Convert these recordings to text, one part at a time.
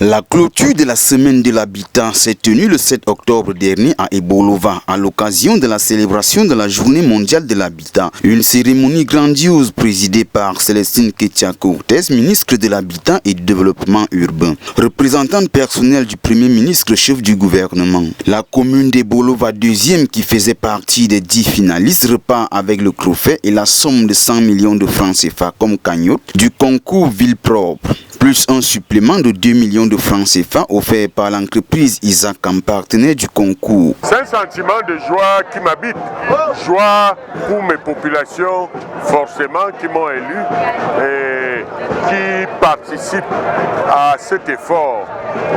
La clôture de la semaine de l'habitat s'est tenue le 7 octobre dernier à Ebolova à l'occasion de la célébration de la Journée mondiale de l'habitat. Une cérémonie grandiose présidée par Célestine Ketia-Cortez, ministre de l'Habitat et du Développement urbain, représentante personnelle du Premier ministre chef du gouvernement. La commune d'Ebolova deuxième, qui faisait partie des 10 finalistes, repart avec le trophée et la somme de 100 millions de francs CFA comme cagnotte du concours Ville Propre, plus un supplément de 2 millions de francs CFA offert par l'entreprise Isaac en partenaire du concours. C'est un sentiment de joie qui m'habite, joie pour mes populations forcément qui m'ont élu et qui participent à cet effort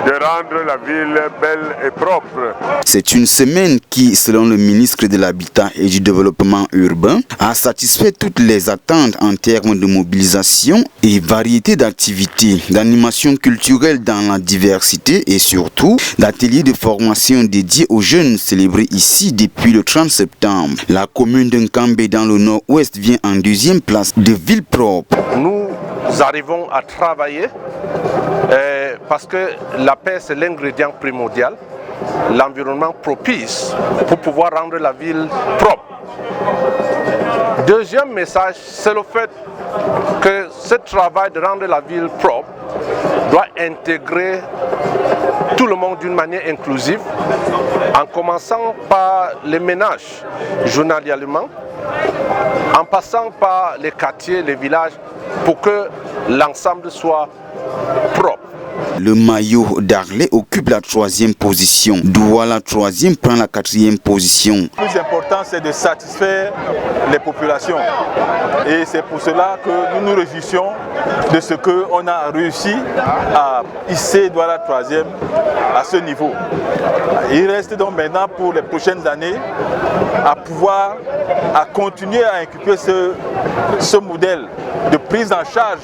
de rendre la ville belle et propre. C'est une semaine qui, selon le ministre de l'Habitat et du Développement urbain, a satisfait toutes les attentes en termes de mobilisation et variété d'activités, d'animation culturelle dans la diversité et surtout d'ateliers de formation dédiés aux jeunes célébrés ici depuis le 30 septembre. La commune d'Nkambé dans le nord-ouest vient en deuxième place de Ville Propre. Nous arrivons à travailler parce que la paix c'est l'ingrédient primordial, l'environnement propice pour pouvoir rendre la ville propre. Deuxième message, c'est le fait que ce travail de rendre la ville propre doit intégrer tout le monde d'une manière inclusive, en commençant par les ménages journalièrement, en passant par les quartiers, les villages, pour que l'ensemble soit propre. Le maillot d'Arlé occupe la 3e position. Douala 3e prend la 4e position. Le plus important, c'est de satisfaire les populations. Et c'est pour cela que nous nous réjouissons de ce qu'on a réussi à hisser Douala 3e à ce niveau. Il reste donc maintenant pour les prochaines années à continuer à inculquer ce modèle de prise en charge.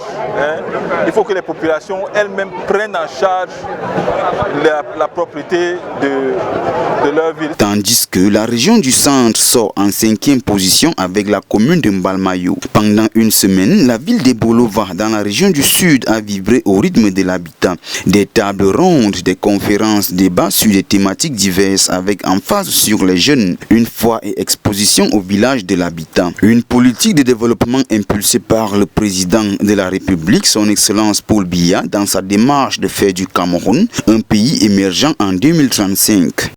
Il faut que les populations elles-mêmes prennent en charge la propriété de leur ville. Tandis que la région du centre sort en 5e position avec la commune de Mbalmayo. Pendant une semaine, la ville d'Ebolova dans la région du sud a vibré au rythme de l'habitat. Des tables rondes, des conférences, débats sur des thématiques diverses avec emphase sur les jeunes, une foire et exposition au village de l'habitat. Une politique de développement impulsée par le président de la République, son Excellence Paul Biya, dans sa démarche de faire du Cameroun un pays émergent en 2035.